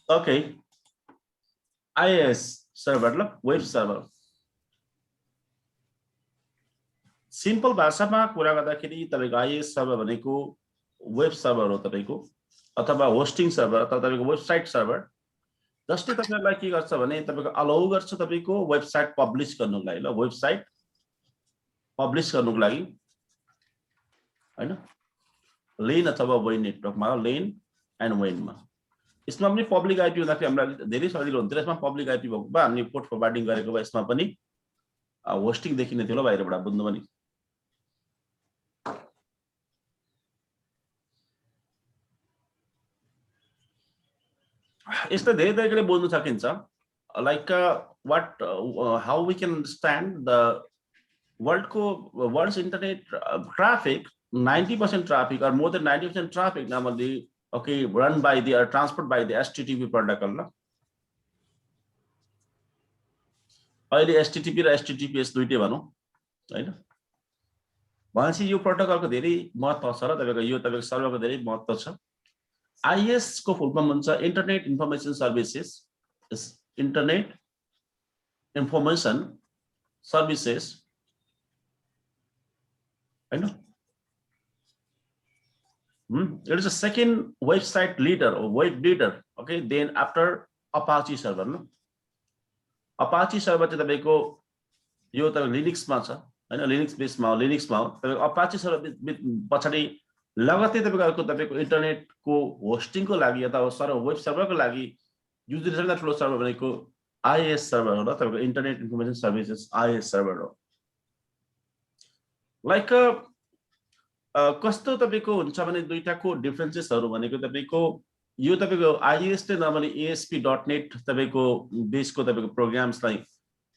Okay IAS server ल web server simple भाषामा कुरा गर्दाखेरि तपाईको आईएएस सर्भर भनेको वेब सर्भर हो तपाईको अथवा होस्टिङ सर्भर अथवा तपाईको वेबसाइट सर्भर जसले तपाईलाई के गर्छ भने तपाईको अलाउ गर्छ तपाईको वेबसाइट पब्लिश गर्नुको लागि ल वेबसाइट पब्लिश गर्नुको लागि हैन लेन अथवा वेन नेटवर्कमा लेन एन्ड वेनमा यसमा पनि पब्लिक आईपी हुँदाखेरि हामीलाई धेरै सजिलो हुन्थ्यो यसमा पब्लिक आईपी भएको भए हामीले पोर्ट फरवार्डिङ गरेको भए यसमा पनि होस्टिङ देखिने थियो ल बाहिरबाट बुझ्नु पनि यस्तो धेरै तरिकाले बुझ्न सकिन्छ like what how we can understand the world's internet traffic 90% traffic or more than 90% traffic normally okay run by the or transport by the HTTP protocol ल अहिले HTTP र HTTPS दुईटै भनौं हैन भनेपछि यो प्रोटोकलको धेरै महत्व छ र तपाईको यो तपाईको सर्भरको धेरै महत्व छ IS को फुल फर्म हुन्छ internet information services internet information services I know. It is a second website leader or web leader. Okay, then after Apache server, no? Apache server चाहिँ तपाईको यो त लिनक्स मा छ हैन लिनक्स बेस मा तपाईको Apache server पछाडी लगत्तै तपाईको इन्टरनेट को होस्टिङ को लागि अथवा सर्भर वेब सर्भर को लागि युज गरिने ठुलो सर्भर भनेको IIS सर्भर हो र तपाईको internet information services IIS server हो लाइक कस्तो तपाईको हुन्छ भने दुईटाको डिफरेन्सेसहरु भनेको तपाईको यो तपाईको IIS ले नर्मली ASP.NET तपाईको बेसको तपाईको प्रोग्राम्सलाई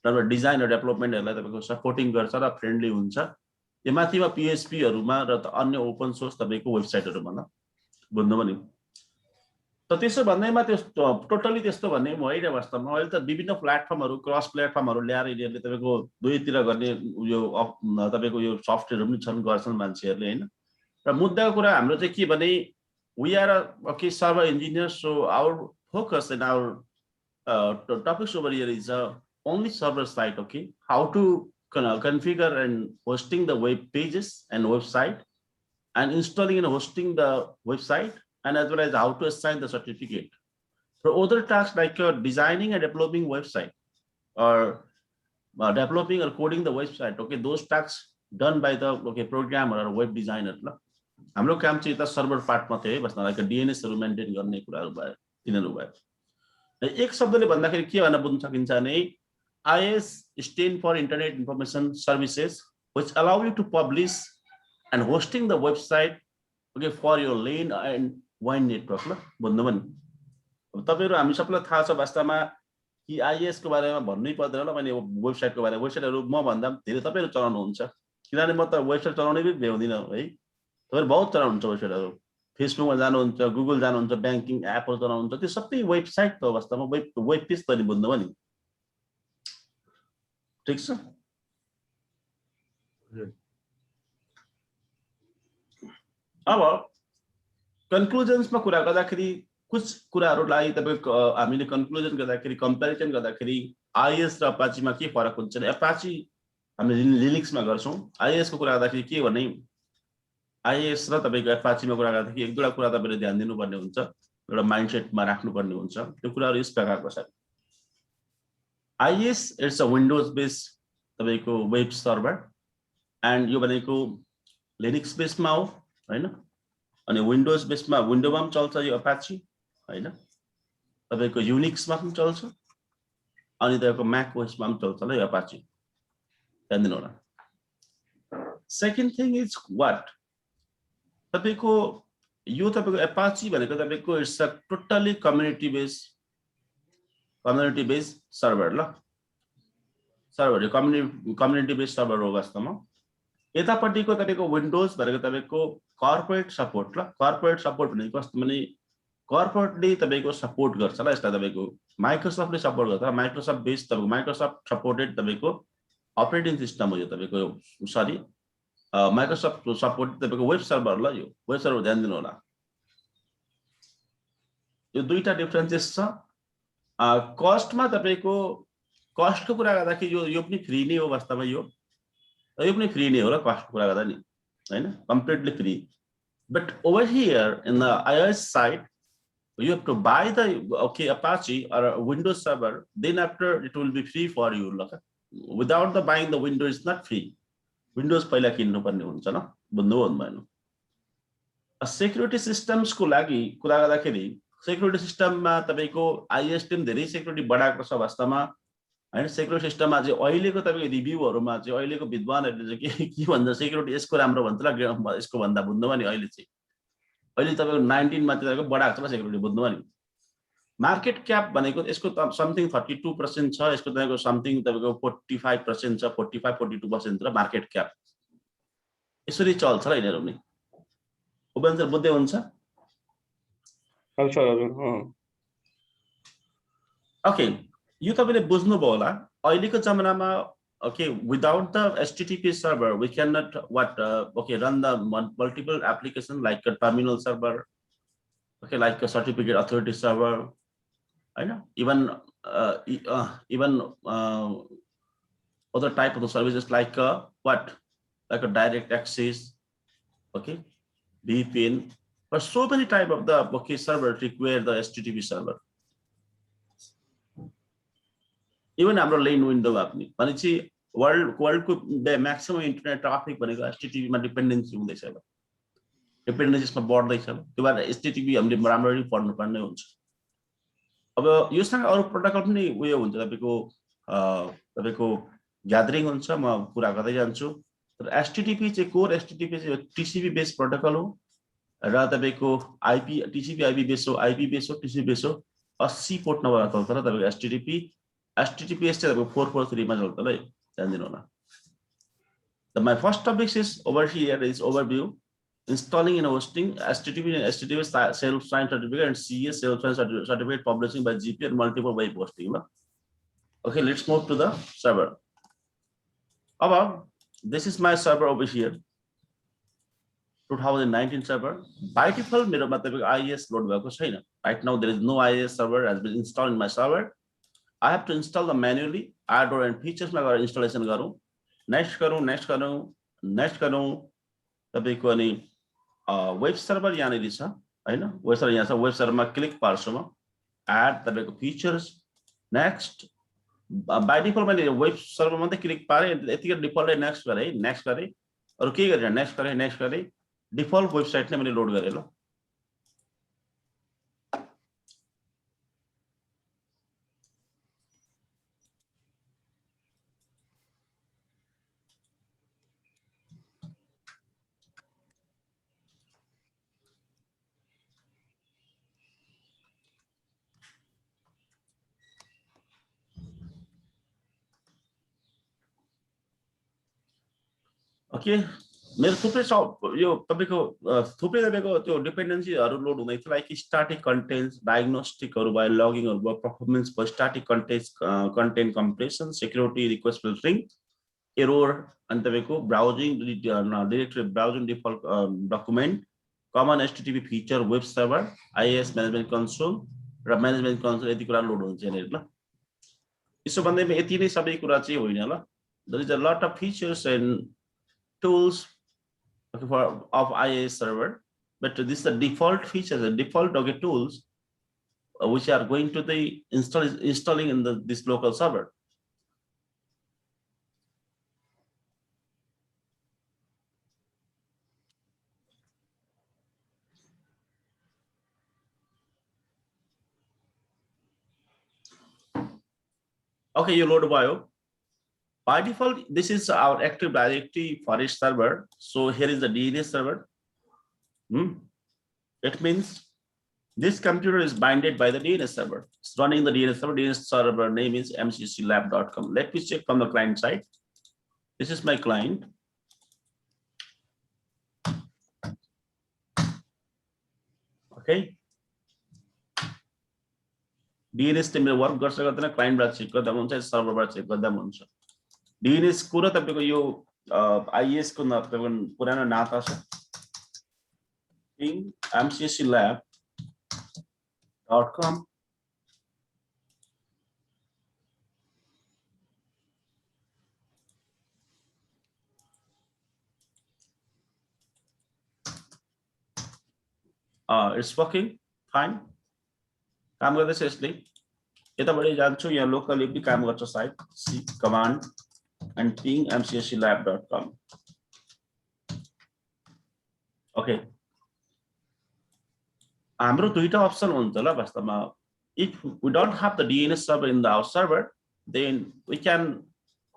नर्मल डिजाइन र डेभलपमेन्टहरुलाई तपाईको सपोर्टिङ गर्छ र फ्रेन्डली हुन्छ यो माथिमा PHP हरुमा र अन्य ओपन सोर्स तपाईको वेबसाइटहरुमा न बुझ्नु पनि त त्यसो भन्दैमा त्यो टोटली त्यस्तो भन्ने होइन वास्तवमा अहिले त विभिन्न प्लेटफर्महरु क्रस प्लेटफर्महरु ल्याएर यिनीहरुले तपाईको दुईतिर गर्ने यो तपाईको यो सफ्टवेयरहरु पनि छन् गर्छन् मान्छेहरुले हैन र मुद्दाको कुरा हाम्रो चाहिँ के भने we are okay server engineers so our focus and our topics over here is only server side okay how to configure and hosting the web pages and website and installing and hosting the website and as well as how to assign the certificate. For other tasks like designing and developing website or developing or coding the website, okay, those tasks done by the programmer or web designer. हाम्रो काम चाहिँ त server पार्टमा थियो है बस्न like DNS हरु maintain गर्ने कुराहरु भयो तिनीहरु भयो एक शब्दले भन्दाखेरि के भन्न बुझ्न सकिन्छ भने IIS stand for Internet Information Services which allow you to publish and hosting the website okay for your LAN and WAN network ल भन्नु पनि अब तपाईहरु हामी सबैलाई थाहा छ वास्तवमा कि IIS को बारेमा भन्नै पर्दैन ल मैले वेबसाइटको बारेमा वेबसाइटहरु म भन्दा धेरै तपाईहरु चलाउनु हुन्छ किनभने म त वेबसाइट चलाउनै पनि भ्याउँदिन है तपाईहरु बहुत चलाउनुहुन्छ वेबसाइटहरु फेसबुकमा जानुहुन्छ गुगल जानुहुन्छ बैंकिङ एपहरु चलाउनुहुन्छ त्यो सबै वेबसाइट त वास्तवमा वेब पेज त नि बुझ्नु पनि ठीक छ अब कन्क्लुजन्समा कुरा गर्दाखेरि कुछ कुराहरुलाई तपाईको हामीले कन्क्लुजन गर्दाखेरि कम्प्यारिजन गर्दाखेरि IIS र Apache मा के फरक हुन्छ भने Apache हामीले लिनक्समा गर्छौं IIS को कुरा गर्दाखेरि के भने IIS र तपाईको Apache मा कुरा गर्दाखेरि एक दुईटा कुरा तपाईले ध्यान दिनुपर्ने हुन्छ एउटा माइन्डसेटमा राख्नुपर्ने हुन्छ त्यो कुराहरु यस प्रकारको छ IIS it's a windows based तपाईको वेब सर्भर एन्ड यो भनेको लिनक्स बेसमा हो हैन अनि विन्डोज बेसमा विन्डोमा पनि चल्छ यो Apache हैन तपाईको युनिक्समा पनि चल्छ अनि तपाईको म्याक ओएसमा पनि चल्छ ल यो Apache ध्यान दिनु होला सेकेन्ड थिङ इज व्हाट तपाईको यो तपाईको Apache भनेको तपाईको it's a totally community based server ल सर्भर कम्युनिटी बेस्ड सर्भर हो वास्तवमा यतापट्टिको तपाईको विन्डोज भनेको तपाईको कर्पोरेट सपोर्ट ल कर्पोरेट सपोर्ट भनेको कस्तो भने कर्पोरेटले तपाईको सपोर्ट गर्छ ल यसलाई तपाईको माइक्रोसफ्टले सपोर्ट गर्छ माइक्रोसफ्ट बेस्ड तपाईको माइक्रोसफ्ट सपोर्टेड तपाईको अपरेटिङ सिस्टम हो यो तपाईको सरी माइक्रोसफ्ट सपोर्ट तपाईको वेब सर्भर ल यो वेब सर्भर ध्यान दिनु होला यो दुईटा डिफरेन्सेस छ। कस्टमा तपाईको कस्टको कुरा गर्दाखेरि यो पनि फ्री नै हो वास्तवमा, यो पनि फ्री नै हो र कस्टको कुरा गर्दा नि हैन, completely free. But over here in the iOS side you have to buy the Apache or Windows server, then after it will be free for you. Without the buying the Windows is not free. Windows पहिला किन्नु पर्ने हुन्छ न, बुझ्नु भएन। Security systems को लागि कुरा गर्दाखेरि सेक्युरिटी सिस्टममा तपाईको iOS टिम धेरै सेक्युरिटी बढाएको छ वास्तवमा हैन। सेक्युरिटी सिस्टममा चाहिँ अहिलेको तपाईको रिभ्यूहरुमा चाहिँ अहिलेको विद्वानहरुले चाहिँ के भन्छ, सेक्युरिटी यसको राम्रो भन्छ ल, यसको भन्दा बुझ्नु भने अहिले चाहिँ अहिले तपाईको 19 मा चाहिँ बढाएको छ सेक्युरिटी, बुझ्नु भने। मार्केट क्याप भनेको यसको समथिङ 32% छ, यसको तपाईको समथिङ तपाईको 45% छ, 45-42% र मार्केट क्याप यसरी चल्छ र यिनीहरु पनि। उबेन्सर बुझ्दै हुन्छ? ओके, यो तपाईले बुझ्नुभयो होला। अहिलेको जमानामा okay, without the HTTP server we cannot run the multiple applications like a terminal server, okay, like a certificate authority server, I know, even other type of the services like like a direct access, okay, VPN, but so many type of the server require the HTTP server. Even हाम्रो lane window पनि भनेपछि world को maximum internet traffic भनेको HTTP मा dependency हुँदैछ अब, डिपेन्डेन्सीमा बढ्दैछ। त्यो भएर HTTP हामीले राम्ररी पढ्नु पर्ने हुन्छ। अब यो सँग अरु प्रोटोकल पनि उयो हुन्छ, तपाईको ग्यादरिङ हुन्छ, म पुरा गर्दै जान्छु। तर HTTP चाहिँ कोर HTTP चाहिँ TCP बेस्ड प्रोटोकल हो र तपाईको IP TCP IP बेस्ड हो, IP बेस्ड हो, TCP बेस्ड हो। 80 पोर्ट नम्बर चल्छ र तपाईको HTTPS चाहिँ 443 मा चल्छ ल, जान्दिनु होला। My first topic is over here is overview, installing and hosting HTTP and HTTP self-signed certificate and CS self-signed certificate publishing by GP and multiple web hosting. Okay, let's move to the server. Above, this is my server over here, 2019 server. By default, मेरो मतलब IIS load भएको छैन. Right now there is no IIS server has been installed in my server. I have to install the manually, add or and features मा गएर installation गरौँ, next गरौँ तपाईको अनि वेब सर्भर यहाँनिर छ हैन, वेब सर्भर यहाँ छ। वेब सर्भरमा क्लिक पार्छु म, add तपाईको features, next। by default मैले वेब सर्भरमा मात्रै क्लिक पारे, यतिकै डिफल्ट नेक्स्ट गरे, अरु के गरेन, नेक्स्ट गरे, डिफल्ट वेबसाइट नै मैले लोड गरे ल। ओके, मेरो थुप्रै यो तपाईको थुप्रै तपाईको त्यो डिपेन्डेन्सीहरु लोड हुँदै थियो, लाइक स्ट्याटिक कन्टेन्ट्स, डायग्नोस्टिकहरु भयो, लगिङहरु भयो, परफर्मेन्स भयो, static content compression, security request filtering, error, अनि तपाईको browsing directory browsing default document, common HTTP feature, web server, IIS management console र म्यानेजमेन्ट कन्सोल, यति कुरा लोड हुन्छ यहाँनिर ल। यसो भन्दैमा यति नै सबै कुरा चाहिँ होइन ल। There is a lot of features and tools of IIS server, but this is the default features, the default tools which are going to the installing in this local server. Okay, you load bio. By default, this is our Active Directory Forest server. So here is the DNS server. It means this computer is binded by the DNS server. It's running the DNS server. DNS server name is mcclab.com. Let me check from the client side. This is my client. Okay. DNS तिमीले work गर्छ गर्दैन, क्लाइन्टबाट check गर्दा हुन्छ, सर्भरबाट check गर्दा हुन्छ। DNS को र तपाईको यो IIS को तपाईको पुरानो नाता छ, mcclab .com. It's working fine. काम गर्दैछ यसले यताबाट जान्छु यहाँ लोकली पनि काम गर्छ site C command and ping mcsclab.com. Okay हाम्रो दुईटा अप्सन हुन्छ ल वास्तवमा. If we don't have the DNS server in our server, then we can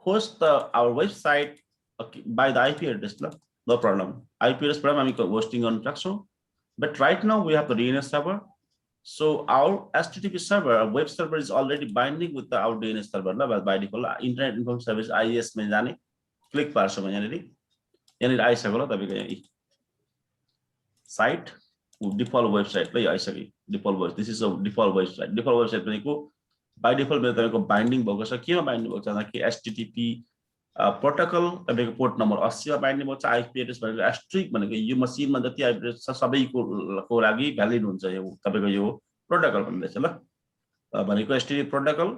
host our website by the IP address. No problem. IP address बाट हामी hosting गर्न सक्छौं. But right now we have the DNS server. So our HTTP server, our web server is already binding with our DNS server by default. Internet Information Service IIS में जाने click पार्छ म यहाँनिर आइसक्यो ल तपाईको यहाँ साइट डिफल्ट वेबसाइट लै आइसक्यो. Default web this is a default website. Default website भनेको बाइ डिफल्ट मेरो तपाईको बाइन्डिङ भएको छ. केमा बाइन्डिङ भएको छ भन्दा HTTP प्रोटोकल तपाईको पोर्ट नम्बर 80 मा बाइन्डिङ भएको छ. आईपी एड्रेस भनेको एस्ट्रिक भनेको यो मसिनमा जति आईपी एड्रेस छ सबैको लागि भ्यालिड हुन्छ यो तपाईको यो प्रोटोकल भन्दैछ ल भनेको HTTP प्रोटोकल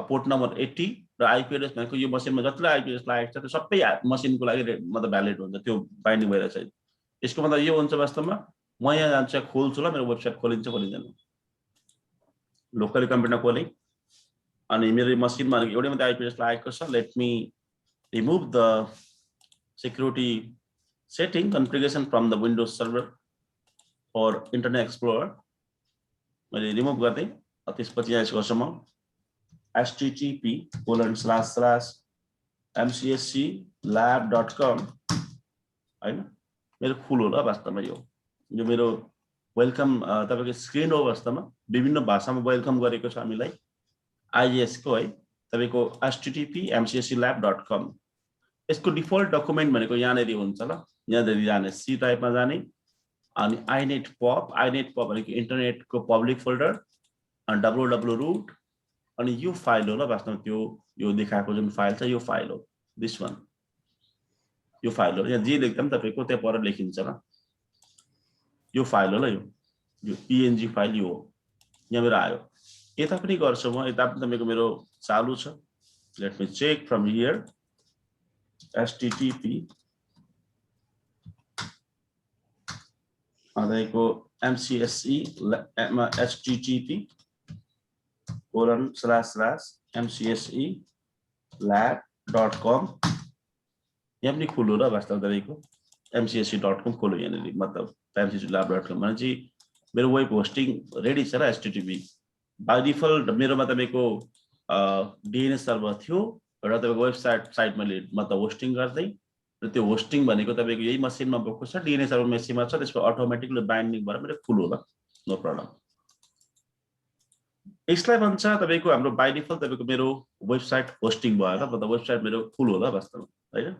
पोर्ट नम्बर 80 र आईपी एड्रेस भनेको यो मसिनमा जतिलाई आईपी एड्रेस लागेको छ त्यो सबै मसिनको लागि मतलब भ्यालिड हुन्छ. त्यो बाइन्डिङ भइरहेछ. यसको मतलब यो हुन्छ वास्तवमा म यहाँ जान्छु खोल्छु ल मेरो वेबसाइट खोलिन्छ खोलिँदैन. लोकली कम्प्युटर खोलेँ अनि मेरो मसिनमा एउटै मात्रै आईपी एड्रेस लागेको छ. Let me remove the security setting configuration from the Windows server or Internet Explorer. मैले रिमुभ गर्दै त्यसपछि यहाँ गर्छु म http://mcsclab.com हैन मेरो फुल हो ल वास्तवमा यो मेरो वेलकम तपाईको स्क्रिन हो. वास्तवमा विभिन्न भाषामा वेलकम गरेको छ हामीलाई IIS को है तपाईको http://mcsclab.com. यसको डिफल्ट डकुमेन्ट भनेको यहाँनेरि हुन्छ ल. यहाँनेरि जाने सी टाइपमा जाने अनि inet pop भनेको इन्टरनेटको पब्लिक फोल्डर अनि www root अनि यो फाइल हो ल वास्तवमा त्यो यो देखाएको जुन फाइल छ यो फाइल हो. दिस वन यो फाइल हो. यहाँ जे लेख्दा पनि तपाईको त्यहाँ पर लेखिन्छ ल. यो फाइल हो ल यो png फाइल यो हो. यहाँ मेरो आयो. यता पनि गर्छु म. यता पनि तपाईको मेरो चालु छ. Let me check from here http अदाइको http://mcsclab.com यहाँ पनि खोल्नु ल वास्तवमा तपाईको mcsc.com खोल्नु यहाँनिर मतलब mcsclab.com भने चाहिँ मेरो वेब होस्टिङ रेडी छ र http बाइ डिफल्ट मेरोमा तपाईको DNS सर्भर थियो र तपाईको वेबसाइट मैले मतलब होस्टिङ गर्दै र त्यो होस्टिङ भनेको तपाईको यही मसिनमा भएको छ. DNS सर्भर मेसिनमा छ. त्यसको अटोमेटिकली बाइन्डिङ भएर मेरो फुल होला. No problem. यसलाई भन्छ तपाईको हाम्रो बाइ डिफल्ट तपाईको मेरो वेबसाइट होस्टिङ भयो मतलब वेबसाइट मेरो फुल होला वास्तवमा हैन.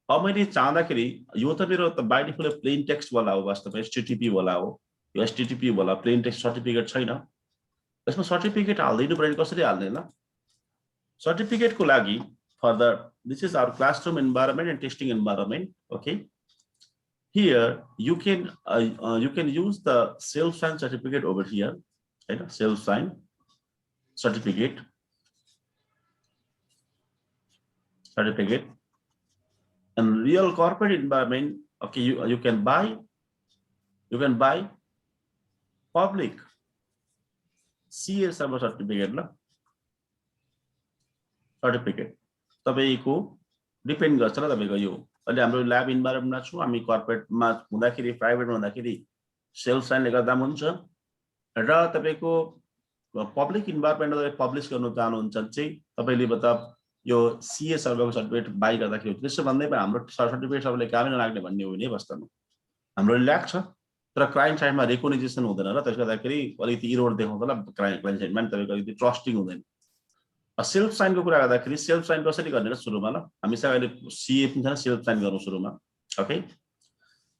अब मैले चाहँदाखेरि यो त मेरो त बाइ डिफल्ट प्लेन टेक्स्ट वाला हो वास्तवमा HTTP वाला हो. यो HTTP वाला प्लेन टेक्स्ट सर्टिफिकेट छैन. यसमा सर्टिफिकेट हाल्दिनु पर्ने कसरी हाल्ने ल. सर्टिफिकेट को लागि further this is our classroom environment and testing environment. Okay, here you can use the self sign certificate over here, right? Self sign certificate and real corporate environment. Okay, you can buy public CA server certificate la. Certificate तपाईको depend गर्छ ल. तपाईको यो अहिले हाम्रो lab इन्भाइरोमेन्टमा छु हामी. कर्पोरेटमा हुँदाखेरि प्राइभेटमा हुँदाखेरि सेल्फ साइनले गर्दा हुन्छ र तपाईको पब्लिक इन्भाइरोमेन्टमा तपाईले पब्लिश गर्न चाहनुहुन्छ चाहिँ तपाईले मतलब यो सीए सर्भरको सर्टिफिकेट बाइ गर्दाखेरि त्यसो भन्दै पनि हाम्रो सर्टिफिकेट सबैले कामै नलाग्ने भन्ने होइन वास्तवमा. हाम्रो लाग्छ तर क्लाइन्ट साइडमा रेकग्नाइजेसन हुँदैन र त्यसले गर्दाखेरि अलिकति इरोड देखाउँछ ल. क्लाइन्ट साइडमा तपाईको अलिकति ट्रस्टिङ हुँदैन. सेल्फ साइन को कुरा गर्दाखेरि सेल्फ साइन कसरी गर्ने र सुरुमा ल हामीसँग अहिले सीए पनि छैन. सेल्फ साइन गर्नु सुरुमा. ओके,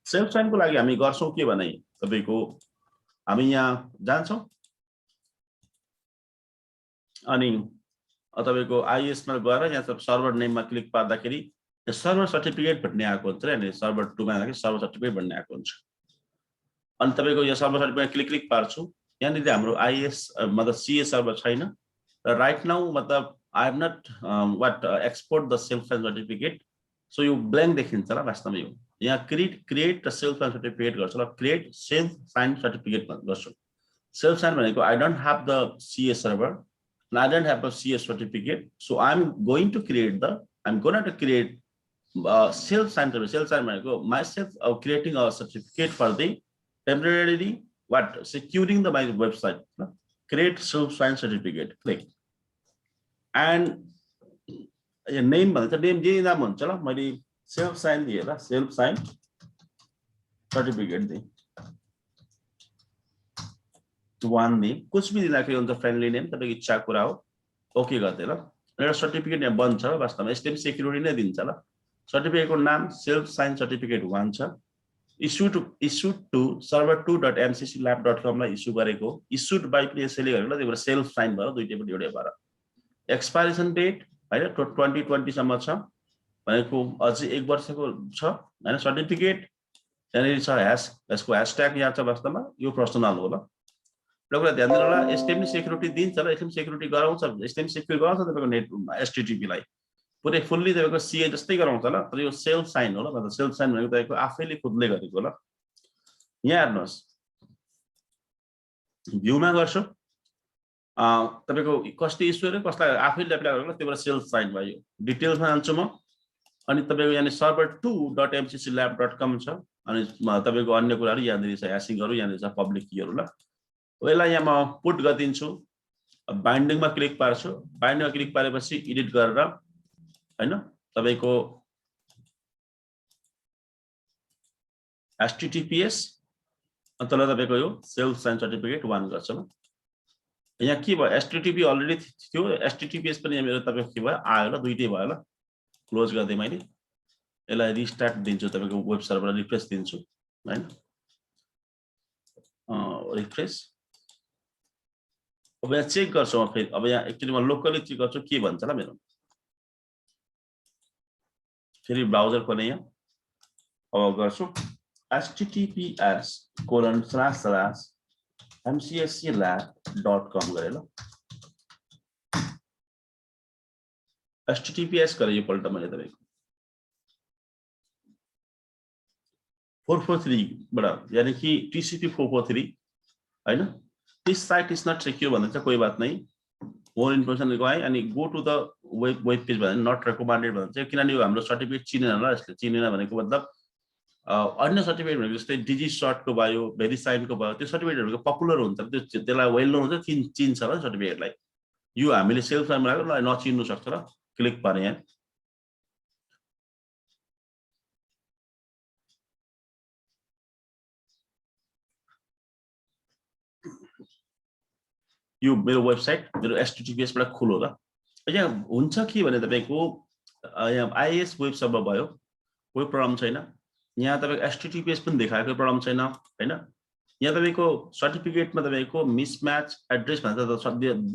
सेल्फ साइन को लागि हामी गर्छौं के भने तपाईको हामी यहाँ जान्छौं अनि तपाईको आईएस मा गएर यहाँ सर्भर नेममा क्लिक पार्दाखेरि यो सर्भर सर्टिफिकेट भन्ने आएको हुन्छ अनि सर्भर 2 मा सर्भर सर्टिफिकेट भन्ने आएको हुन्छ. अनि तपाईको यो सर्भर सर्टिफिकेट क्लिक पार्छु. यहाँनिर हाम्रो आईएएस मतलब सीए सर्भर छैन र राइट नाउ मतलब I have not what export the self sign certificate so यो ब्ल्याङ्क देखिन्छ ल वास्तवमा यो यहाँ क्रिएट सेल्फ साइन सर्टिफिकेट गर्छु ल क्रिएट सेल्फ साइन सर्टिफिकेट गर्छु सेल्फ साइन भनेको I don't have the CA server and I don't have a CS certificate, so I'm going to create I'm going to create self-sign myself creating a certificate for the temporarily securing my website. Create self-sign certificate. Click and name name self-sign self-sign certificate one name कुछ भी दिँदाखेरि हुन्छ friendly name तपाईको इच्छा कुरा हो okay गर्दै ल एउटा सर्टिफिकेट यहाँ बन्छ ल वास्तवमा एसटीएम सिक्युरिटी नै दिन्छ ल सर्टिफिकेटको नाम सेल्फ साइन सर्टिफिकेट 1 छ issued to server2.mcclab.com लाई इस्यु गरेको issued by PSLE गरेको त्यो सेल्फ साइन भयो दुईटैपटि एउटै भएर एक्सपायरेसन डेट हैन 2020 सम्म छ भनेको अझै 1 वर्षको छ हैन सर्टिफिकेट यहाँनिर छ यसको ह्याशट्याग यहाँ छ वास्तवमा यो पर्सनल हो ल एउटा ध्यान दिनु होला एसटीएम सिक्युरिटी दिन्छ ल एसटीएम सिक्युरिटी गराउँछ एसटीएम सिक्युर गराउँछ तपाईको नेट एचटीटीपी लाई पुरै फुल्ली तपाईको सीए जस्तै गराउँछ ल तर यो सेल्फ साइन हो ल मतलब सेल्फ साइन भनेको तपाईको आफैले खुदले गरेको ल यहाँ हेर्नुस् भ्यूमा गर्छु तपाईको कस्टि इस्यु रे कसलाई आफैले एप्लाई गरेको त्यो भएर सेल्फ साइन भयो डिटेल्समा जान्छु म अनि तपाईको यहाँ server2.mcclab.com छ अनि तपाईको अन्य कुराहरु यहाँनिर छ ह्याशिङहरु यहाँनिर छ पब्लिक कीहरु ल यसलाई यहाँ म पुट गरिदिन्छु बाइन्डिङमा क्लिक पार्छु बाइन्डिङमा क्लिक पारेपछि एडिट गरेर हैन तपाईको https अन्तर्गत तपाईको यो सेल्फ साइन सर्टिफिकेट 1 गर्छ ल यहाँ के भयो http अलरेडी थियो https पनि यहाँ मेरो तपाईको के भयो आयो ल दुईटै भयो ल क्लोज गर्दै मैले यसलाई रिस्टार्ट दिन्छु तपाईको वेब सर्भरलाई रिफ्रेश दिन्छु हैन रिफ्रेश अब यहाँ चेक गर्छु म फेरि अब यहाँ एक्चुअली म लोकली चेक गर्छु के भन्छ ल मेरो फेरि ब्राउजर खोले यहाँ अब गर्छु https://mcsclab.com गरे ल https गरे यो पल्ट मैले तपाईको 443 बाट यानी कि TCP 443 हैन this site is not secure भन्ने चाहिँ कोही बात नै more information गए अनि go to the web page भन्ने not recommended भन्छ किनभने यो हाम्रो सर्टिफिकेट चिनेन ल यसले चिनेन भनेको मतलब अन्य सर्टिफिकेट भनेको जस्तै डिजी सर्ट को भयो भेरिसाइन को भयो त्यो सर्टिफिकेटहरुको पपुलर हुन्छ त्यसलाई वेल नोन हुन्छ चिन्छ ल सर्टिफिकेटलाई यो हामीले सेल्फ साइन बनाएको नचिन्नु सक्छ र क्लिक पारे यहाँ यो मेरो वेबसाइट मेरो https बाट खोलो ल यहाँ हुन्छ के भने तपाईको यहाँ आईएएस वेब सर्भर भयो कोही प्रब्लम छैन यहाँ तपाईको https पनि देखाएको प्रब्लम छैन हैन यहाँ तपाईको सर्टिफिकेटमा तपाईको मिसम्याच एड्रेस भन्छ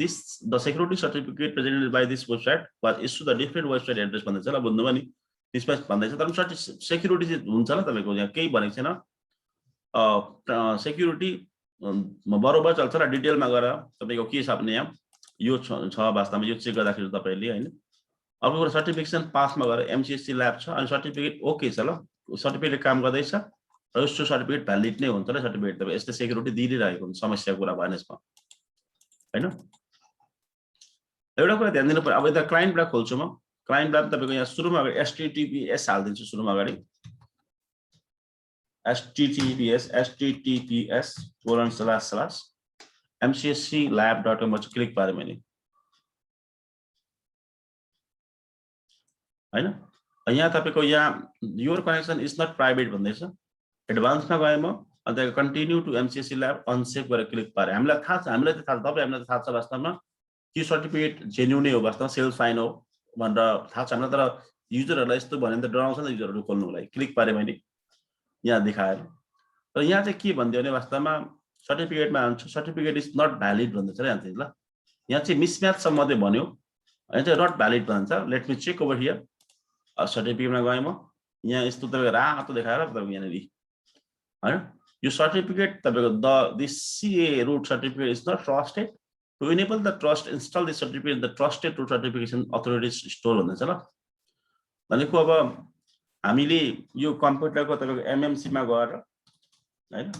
this the security certificate presented by this website were issue the different website address भन्दै छ ल बुझ्नुभयो नि मिसम्याच भन्दै छ तर सिक्युरिटी चाहिँ हुन्छ ल तपाईको यहाँ केही भनेको छैन सिक्युरिटी बरोबर चल्छ र डिटेलमा गएर तपाईको के छ भने यहाँ यो छ वास्तवमा यो चेक गर्दाखेरि तपाईले हैन अब एउटा सर्टिफिकेसन पासमा गएर एमसीएससी ल्याब छ अनि सर्टिफिकेट ओके छ ल सर्टिफिकेट काम गर्दै छ र यो सर्टिफिकेट भ्यालिड नै हुन्छ ल सर्टिफिकेट तपाईँ यस्तो सिक्युरिटी दिइरहेको हुन्छ समस्याको कुरा भएन यसमा हैन एउटा कुरा ध्यान दिनु पर्यो अब यता क्लाइन्टबाट खोल्छु म क्लाइन्टबाट तपाईको यहाँ सुरुमा https हाल्दिन्छु सुरुमा अगाडि https://mcsclab.com मा क्लिक पारे मैले हैन यहाँ तपाईको यहाँ your connection is not private भन्दै छ एडभान्समा गए म अनि continue to MCSC lab unsafe गरेर क्लिक पारे हामीलाई थाहा छ हामीलाई थाहा छ हामीलाई थाहा छ वास्तवमा कि सर्टिफिकेट जेन्युन हो वास्तवमा सेल्फ साइन हो भनेर थाहा छ हामीलाई तर युजरहरुलाई यस्तो भने त डराउँछ नि युजरहरु खोल्नुलाई क्लिक पारे मैले यहाँ देखाएर तर यहाँ चाहिँ के भन्दियो भने वास्तवमा सर्टिफिकेटमा आउँछ सर्टिफिकेट इज नट भ्यालिड भन्दैछ यहाँ चाहिँ ल यहाँ चाहिँ मिसम्याच सम्म मात्रै भन्यो अनि चाहिँ नट भ्यालिड भन्छ let me check over here सर्टिफिकेटमा गए म यहाँ यस्तो तपाईको रातो देखाएर तपाईको यहाँनिर हैन यो सर्टिफिकेट तपाईको this CA root certificate is not trusted. To enable the trust, install the certificate in the trusted root certification authorities store भन्दैछ ल। भनेको अब हामीले यो कम्प्युटरको तपाईको MMC मा गएर हैन,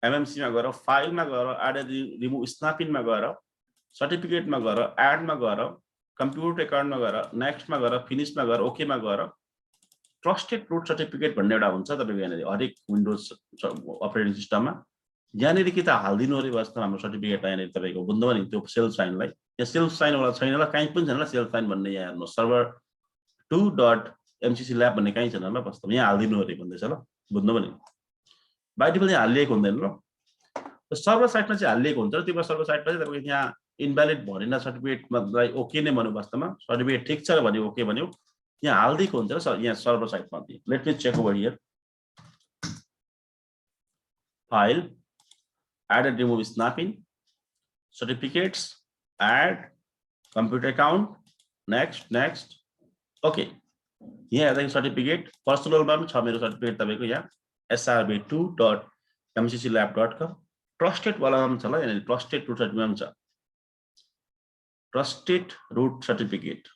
MMC मा गएर फाइलमा गएर एड रिमुभ स्न्यापिङ मा गएर सर्टिफिकेटमा गएर एडमा गएर कम्प्युटर एकाउन्टमा गएर नेक्स्टमा गएर फिनिशमा गएर ओकेमा गएर ट्रस्टेड रूट सर्टिफिकेट भन्ने एउटा हुन्छ तपाईको यहाँनिर हरेक विन्डोज अपरेटिङ सिस्टममा। यहाँनिर कि त हाल्दिनु अरे वास्तवमा हाम्रो सर्टिफिकेट यहाँनिर तपाईको बुझ्नु नि त्यो सेल्फ साइनलाई। यहाँ सेल्फ साइन वाला छैन ल, कहीँ पनि छैन ल सेल्फ साइन भन्ने। यहाँ हेर्नु सर्भर 2.mcc lab भन्ने कहीँ छैन ल, वास्तवमा यहाँ हाल्दिनु अरे भन्दैछ ल, बुझ्नु पनि। बाइ डिफल्ट यहाँ हालिएको हुँदैन ल, सर्भर साइटमा चाहिँ हालिएको हुन्छ। त्यो सर्भर साइटमा चाहिँ तपाईको यहाँ इनभ्यालिड भनेन सर्टिफिकेटलाई ओके नै भन्नु, वास्तवमा सर्टिफिकेट ठिक छ भन्यो ओके भन्यो, यहाँ हालिदिएको हुन्छ र यहाँ सर्भर साइटमा। Let me check over here, file add and remove snapping certificates add computer account next okay. यहाँ हेर्दाखेरि सर्टिफिकेट पर्सनलमा पनि छ मेरो सर्टिफिकेट तपाईको यहाँ srb2.mcc.lab.com ट्रस्टेड वालामा पनि छ ल, यहाँ ट्रस्टेड रूट सर्टिफिकेट छ, ट्रस्टेड रूट सर्टिफिकेट।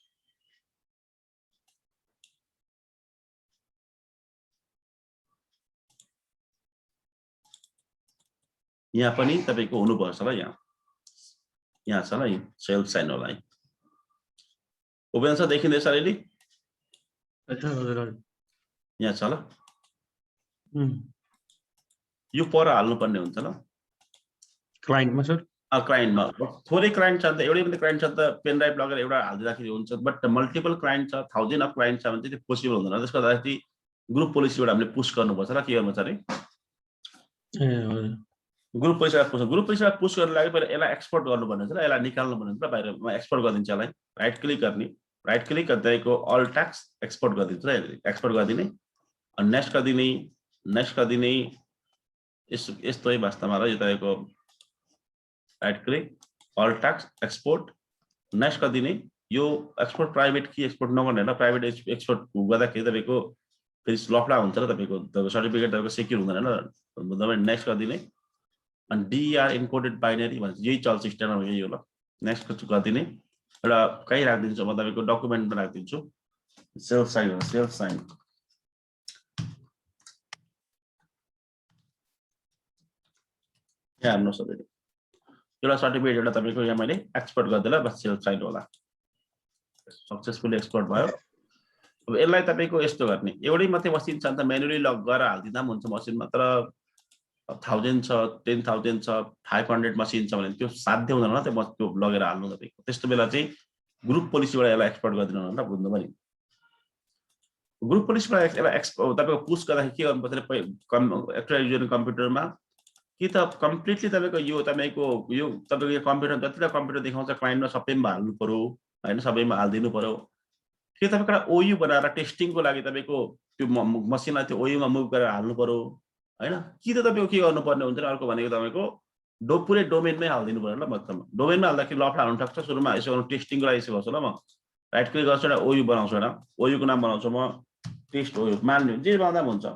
यहाँ पनि तपाईको हुनुपर्छ ल, यहाँ छ ल सेल्फ साइन होला है। ओपेन छ देखिँदैछ अलि, यहाँ छ ल, यो पर हाल्नुपर्ने हुन्छ ल क्लाइन्टमा सर। क्लाइन्टमा थोरै क्लाइन्ट छ त एउटै मात्रै क्लाइन्ट छ त पेन ड्राइभ लगेर एउटा हालिदिँदाखेरि हुन्छ, बट मल्टिपल क्लाइन्ट छ, 1000 अफ क्लाइन्ट छ भने चाहिँ त्यो पोसिबल हुँदैन। त्यसको लागि ग्रुप पोलिसीबाट हामीले पुश गर्नुपर्छ र के गर्नुपर्छ अरे ग्रुप पोलिसीबाट पुश गर्नु लागि पहिला यसलाई एक्सपोर्ट गर्नुपर्ने हुन्छ ल, यसलाई निकाल्नु पर्ने हुन्छ ल बाहिर। म एक्सपोर्ट गरिदिन्छु यसलाई, राइट क्लिक गर्ने, राइट क्लिक गर्दाको अल ट्याक्स एक्सपोर्ट गरिदिन्छु ल, एक्सपोर्ट गरिदिने अनि नेक्स्ट गरिदिने यस्तो है वास्तवमा र। यो तपाईँको right click all tasks export next गरिदिने। यो एक्सपोर्ट प्राइभेट कि एक्सपोर्ट नगर्ने ल, प्राइभेट एक्सपोर्ट गर्दाखेरि तपाईँको फेरि लफडा हुन्छ र तपाईँको सर्टिफिकेट तपाईँको सेक्युर हुँदैन ल। नेक्स्ट गरिदिने अनि DER इन्कोडेड बाइनरी भन्छ, यही चल्छ स्ट्यान्डर्ड यही हो ल। नेक्स्ट गरिदिने, एउटा कहीँ राखिदिन्छु म तपाईँको डकुमेन्टमा राखिदिन्छु, सेल्फ साइन यहाँ हेर्नुहोस् तपाईँले एउटा सर्टिफिकेट एउटा तपाईँको यहाँ मैले एक्सपोर्ट गरिदिएँ ल, बस सेल्फ साइन होला, सक्सेसफुली एक्सपोर्ट भयो। अब यसलाई तपाईँको यस्तो गर्ने, एउटै मात्रै मसिन छ भने त म्यानुअली लग गरेर हालिदिँदा पनि हुन्छ मसिनमा, तर 1000 छ 10,000 छ 500 मसिन छ भने त्यो साध्य हुँदैन ल त्यो लगेर हाल्नु तपाईँको। त्यस्तो बेला चाहिँ ग्रुप पोलिसीबाट यसलाई एक्सपोर्ट गरिदिनु होला बुझ्नु पनि। ग्रुप पोलिसीबाट यसलाई तपाईँको पुश गर्दाखेरि के गर्नुपर्छ एक्स्ट्रा युजर कम्प्युटरमा कि त कम्प्लिटली तपाईँको यो कम्प्युटर जतिवटा कम्प्युटर देखाउँछ क्लाइन्टमा सबैमा हाल्नु पर्यो होइन, सबैमा हालिदिनु पर्यो। कि तपाईँको एउटा OU बनाएर टेस्टिङको लागि तपाईँको त्यो मसिनलाई त्यो OU मा मुभ गरेर हाल्नु पर्यो होइन। कि त तपाईँको के गर्नुपर्ने हुन्छ अर्को भनेको तपाईँको पुरै डोमेनमै हालिदिनु पर्यो ल। मतलब डोमेनमा हाल्दाखेरि लफडा हुन सक्छ, सुरुमा यसो टेस्टिङको लागि यसो गर्छु ल, म राइट क्लिक गर्छु, एउटा OU बनाउँछु, एउटा OU को नाम बनाउँछु म टेस्ट OU, मान्नु जे बनाउँदा पनि हुन्छ,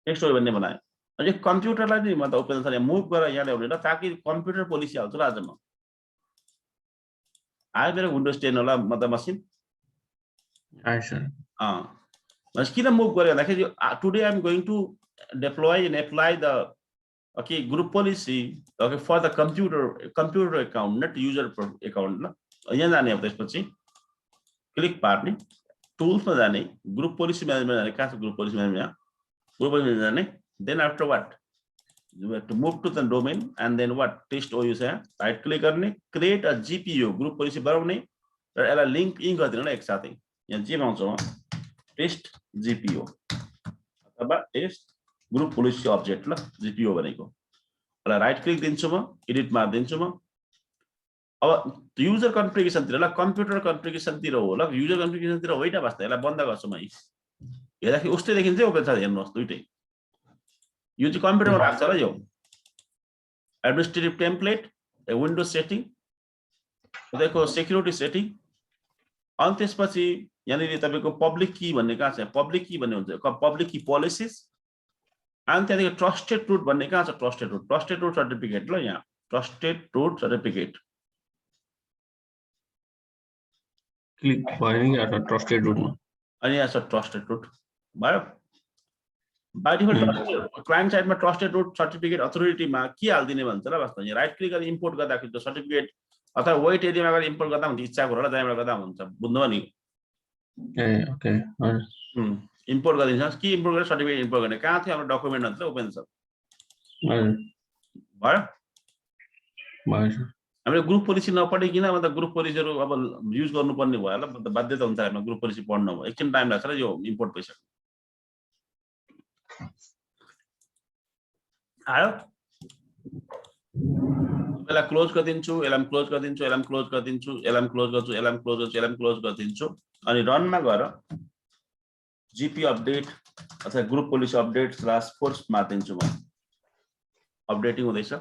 टेस्ट OU भन्ने बनाएँ। अनि कम्प्युटरलाई नि म त ओपन छ मुभ गरेर यहाँ ल्याउने ल, ताकि कम्प्युटर पोलिसी हाल्छु ल आज म। आयो मेरो विन्डोज 10 होला मतलब मसिन किन मुभ गरेँ भन्दाखेरि today I am going to deploy and apply the group policy for the computer account not user account ल। यहाँ जाने अब त्यसपछि क्लिक पार्ने, टुल्समा जाने, ग्रुप पोलिसी म्यानेजमेन्ट जाने, कहाँ छ group policy management, group policy जाने, then after what you have to move to the domain and then what test OU छ, राइट क्लिक गर्ने, create a GPO group policy बनाउने र यसलाई लिंक इन गरिदिनु न एकसाथै। यहाँ जे पाउँछु म टेस्ट GPO अथवा टेस्ट ग्रुप पोलिसी अब्जेक्ट ल, GPO भनेको। यसलाई राइट क्लिक दिन्छु म, एडिट मार्दिन्छु म। अब युजर कन्फिगरेसनतिर ल, कम्प्युटर कन्फिगरेसनतिर हो ल, युजर कन्फिगरेसनतिर होइन वास्ता, यसलाई बन्द गर्छु म। हेर्दाखेरि उस्तै देखिन्छ ओपन छ, हेर्नुहोस् दुईटै यो चाहिँ कम्प्युटरमा राख्छ ल। यो एडमिनिस्ट्रेटिभ टेम्प्लेट, विन्डोज सेटिङ, तपाईँको सेक्युरिटी सेटिङ, अनि त्यसपछि यहाँनिर तपाईँको पब्लिक की भन्ने कहाँ छ, पब्लिक की भन्ने हुन्छ, पब्लिक की पोलिसिज अनि त्यहाँदेखि ट्रस्टेड रुट भन्ने कहाँ छ ट्रस्टेड रुट सर्टिफिकेट ल यहाँ ट्रस्टेड रुट सर्टिफिकेट क्लिक भयो नि ट्रस्टेड रुटमा अनि यहाँ छ ट्रस्टेड रुट भयो बाइ डिफल्ट क्लाइन्ट साइडमा ट्रस्टेड रुट सर्टिफिकेट अथोरिटीमा के हाल्दिने भन्छ ल वास्तवमा यहाँ राइट क्लिक गरेर इम्पोर्ट गर्दाखेरि त्यो सर्टिफिकेट अथवा वेट एरियामा गएर इम्पोर्ट गर्दा हुन्छ इच्छाको होला त्यहाँबाट गर्दा हुन्छ बुझ्नुभयो नि ओके इम्पोर्ट गरिदिन्छ के इम्पोर्ट गरेर सर्टिफिकेट इम्पोर्ट गर्ने कहाँ थियो हाम्रो डकुमेन्ट हुन्छ ओपन छ भयो हामीले ग्रुप पोलिसी नपढिकन मतलब ग्रुप पोलिसीहरू अब युज गर्नुपर्ने भयो होला मतलब बाध्यता हुन्छ हामीलाई ग्रुप पोलिसी पढ्नु भयो एकछिन टाइम लाग्छ र यो इम्पोर्ट भइसक्यो आयो यसलाई क्लोज गरिदिन्छु यसलाई क्लोज गरिदिन्छु यसलाई क्लोज गरिदिन्छु यसलाई क्लोज गर्छु यसलाई क्लोज गर्छु यसलाई क्लोज गरिदिन्छु अनि रनमा गएर जीपी अपडेट अथवा ग्रुप पोलिसी अपडेट /फोर्स मार्दिन्छु म अपडेटिङ हुँदैछ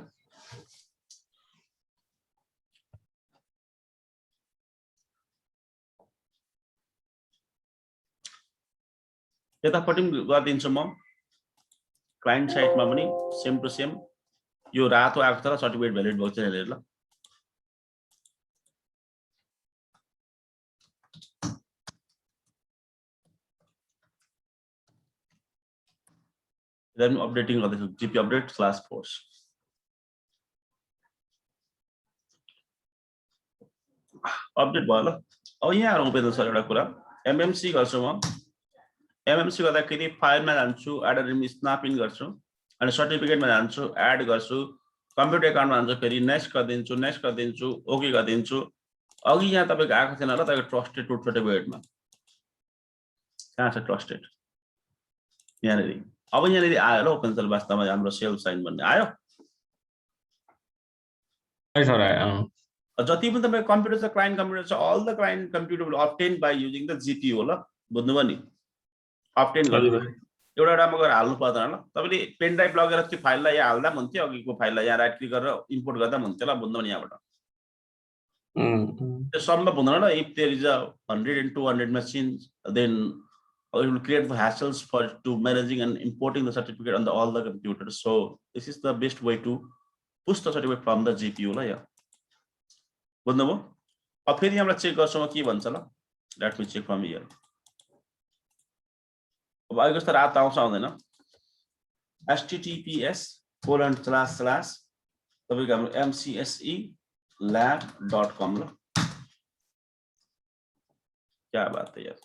यतापट्टि गरिदिन्छु म क्लाइन्ट साइडमा पनि सेम टु सेम यो रातो आएको छ र सर्टिफिकेट भ्यालिड भएको छ हेरेर ल then updating गर्दैछु जीपी अपडेट /फोर्स अपडेट भयो ल अब यहाँ उपेन्द्र सर एउटा कुरा एमएमसी गर्छु म एमएमसी गर्दाखेरि फाइलमा जान्छु एड रिम स्न्याप इन गर्छु अनि सर्टिफिकेटमा जान्छु एड गर्छु कम्प्युटर एकाउन्टमा जान्छु फेरि नेक्स्ट गरिदिन्छु ओके गरिदिन्छु अघि यहाँ तपाईको आएको थिएन ल तपाईको ट्रस्टेड रुट सर्टिफिकेटमा कहाँ छ ट्रस्टेड यहाँनिर अब यहाँनिर आयो ल ओपन सेल वास्तवमा हाम्रो सेल्फ साइन भन्ने आयो जति पनि तपाईको कम्प्युटर छ क्लाइन्ट कम्प्युटर छ all the client computer will obtained by using the GPO ल बुझ्नुभयो नि obtain गर्नु एउटा एउटामा गएर हाल्नु पर्दैन ल तपाईले पेन ड्राइभ लगेर त्यो फाइललाई यहाँ हाल्दा पनि हुन्थ्यो अघिको फाइललाई यहाँ राइट क्लिक गरेर इम्पोर्ट गर्दा पनि हुन्थ्यो ल बुझ्नुभयो नि यहाँबाट त्यो सम्भव हुँदैन ल if there is a 100 and 200 machines then it will create the hassles for to managing and importing the certificate on all the computers. So this is the best way to push the certificate from the GPU la यहाँ बुझ्नुभयो अब फेरि हामीलाई check गर्छौँ के भन्छ ल let me check from here अब आएको जस्तो रात आउँछ आउँदैन https:// तपाईको हाम्रो mcselab.com ल क्या बात है यार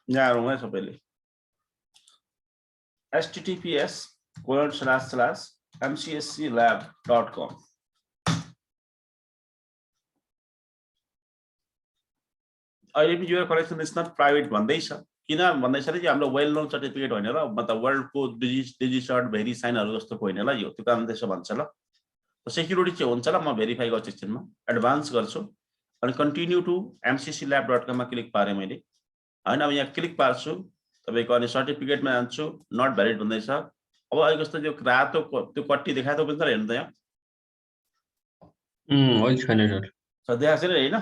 यहाँ आउँ है सबैले https://mcselab.com अहिले पनि यो कलेक्सन इज नट प्राइभेट भन्दैछ किन भन्दैछ नि हाम्रो वेल नोन सर्टिफिकेट होइन र मतलब वर्ल्डको डिजिटल भेरी साइनहरु जस्तो होइन ल यो त्यो कारण त्यसो भन्छ ल सेक्युरिटी चाहिँ हुन्छ ल म भेरिफाई गर्छु एकछिनमा एडभान्स गर्छु अनि कन्टिन्यू टु mcselab.com मा क्लिक पारे मैले हैन अब यहाँ क्लिक पार्छु तपाईको अनि सर्टिफिकेटमा जान्छु नट भ्यालिड भन्दैछ अब अहिले जस्तो त्यो रातो त्यो पट्टी देखाएको पनि छ हेर्नु त यहाँ अहिले छैन सर सधैँ छैन हैन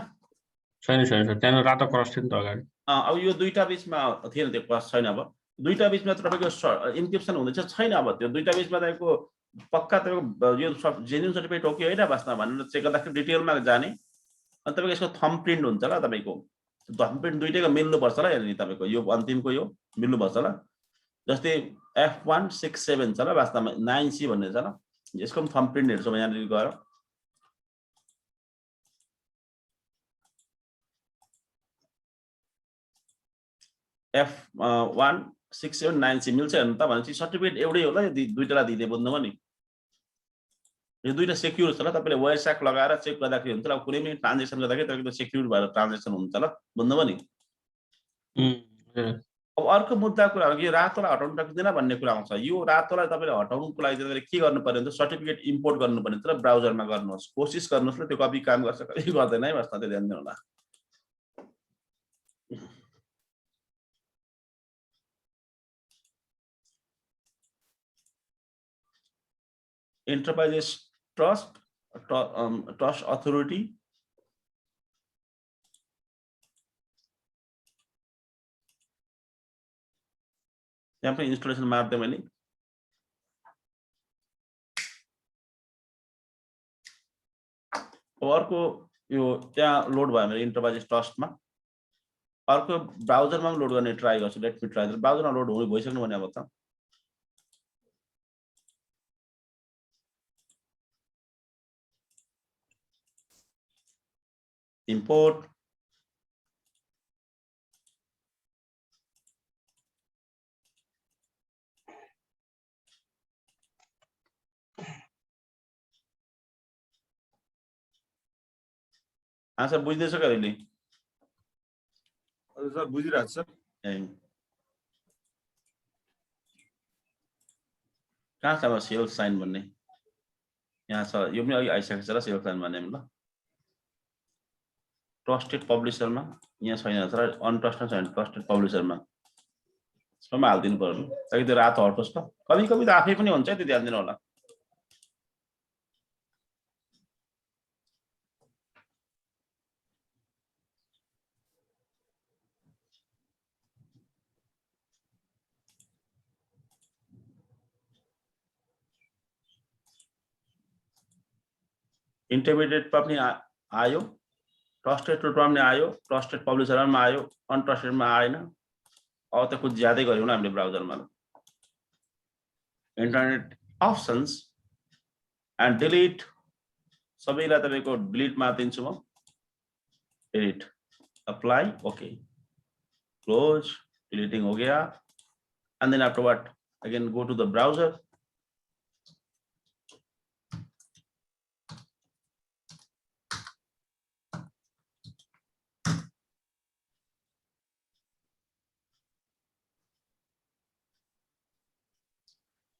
छैन सर त्यहाँ रातो क्रस थियो नि त अगाडि अब यो दुईटा बीचमा थिएन त्यो क्रस छैन अब दुईटा बीचमा तपाईको इन्क्रिप्सन हुँदैछ छैन अब त्यो दुईटा बीचमा तपाईको पक्का तपाईको यो जेन्युइन सर्टिफिकेट हो कि हैन वास्तवमा भनेर चेक गर्दाखेरि डिटेलमा जाने अनि तपाईको यसको थम्ब प्रिन्ट हुन्छ ल तपाईको थम्ब प्रिन्ट दुईटैको मिल्नु पर्छ ल हेर्नु तपाईको यो अन्तिमको यो मिल्नु पर्छ ल जस्तै F167 छ ल वास्तवमा 9C भन्ने छ ल यसको पनि थम्ब प्रिन्ट हेर्छौँ यहाँ गएर F167 9C मिल्छ हेर्नु त भनेपछि सर्टिफिकेट एउटै होला यो दुईटालाई दिने बुझ्नुभयो नि यो दुईटा सेक्युर छ ल तपाईले वायर स्याक लगाएर चेक गर्दाखेरि हुन्छ ल कुनै पनि ट्रान्ज्याक्सन गर्दाखेरि तपाईको सेक्युर भएर ट्रान्ज्याक्सन हुन्छ ल बुझ्नुभयो नि अब अर्को मुद्दा कुरा हो कि रातोलाई हटाउन सकिँदैन भन्ने कुरा आउँछ। यो रातोलाई तपाईँले हटाउनुको लागि चाहिँ के गर्नु पर्यो भने सर्टिफिकेट इम्पोर्ट गर्नु पर्यो तर ब्राउजरमा गर्नुहोस्, कोसिस गर्नुहोस् ल, त्यो कपी काम गर्छ कति गर्दैन है, बस्न त्यो ध्यान दिनु होला। एन्टरप्राइजेस ट्रस्ट अथोरिटी, यहाँ पनि इन्स्टलेसन मार्दै मैले। अर्को यो त्यहाँ लोड भयो मेरो इन्टरप्राइजेस ट्रस्टमा, अर्को ब्राउजरमा पनि लोड गर्ने ट्राई गर्छु। Let me try. ब्राउजरमा लोड हुनु भइसक्नु भने अब त इम्पोर्ट सर बुझ्दैछ कि अहिले? हजुर सर बुझिरहेको छ। कहाँ छ अब सेल्स साइन भन्ने? यहाँ छ, यो पनि अघि आइसकेको छ र सेल्स साइन भन्ने ल। ट्रस्टेड पब्लिसरमा यहाँ छैन सर, अनट्रस्टेड छैन, ट्रस्टेड पब्लिसरमा यसमा हालिदिनु पर्यो ताकि त्यो रातो हटोस् त। कभी कभी त आफै पनि हुन्छ, त्यो ध्यान दिनु होला। इन्टरमिडिएट पनि आयो, ट्रस्टेड टुटमा पनि आयो, ट्रस्टेड पब्लिसरमा आयो, अनट्रस्टेडमा आएन। अब त कुछ ज्यादै गर्यौँ न हामीले ब्राउजरमा। इन्टरनेट अप्सन्स एन्ड डिलिट सबैलाई तपाईँको डिलिट मारिदिन्छु म। Edit, apply, okay, close, deleting हो गया। And then after what again go to the browser.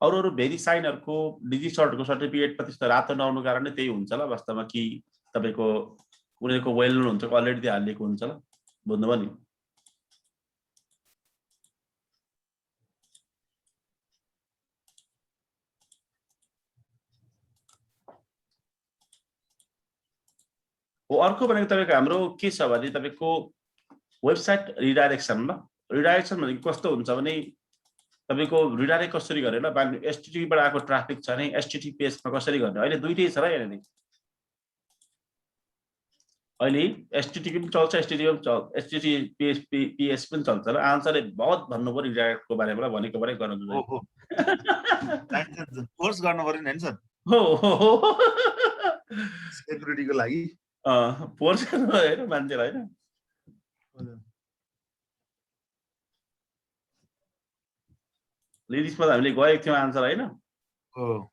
अरू भेरी साइनहरुको डिजिटलको सर्टिफिकेट त्यस्तो रातो नआउनु कारणले त्यही हुन्छ ल वास्तवमा, कि तपाईको उनीहरुको वेल नोन हुन्छ, अलरेडी त्यो हालिएको हुन्छ ल, बुझ्नुभयो नि। हो अर्को भनेको तपाईको हाम्रो के छ भने तपाईको वेबसाइट रिडाइरेक्सन ल। रिडाइरेक्सन भनेको कस्तो हुन्छ भने तपाईको रिडाइरेक्ट कसरी गर्ने ल, एचटीटीपी बाट आएको ट्राफिक छ नि एचटीटीपीएस मा कसरी गर्ने। अहिले दुईटै छ र यहाँ नि, अहिले एचटीटीपी पनि चल्छ, एचटीटीपीएस पनि चल्छ र आन्सरले बहुत भन्नुको रिडाइरेक्टको बारेमा भनेको बारे गर्न दिनु। कोर्स गर्न पर्यो नि सर। हो सेक्युरिटीको लागि फोर्स गर्नु हैन मान्छेलाई हैन। लेडिसमा हामीले गएको थियौं आन्सर हैन। हो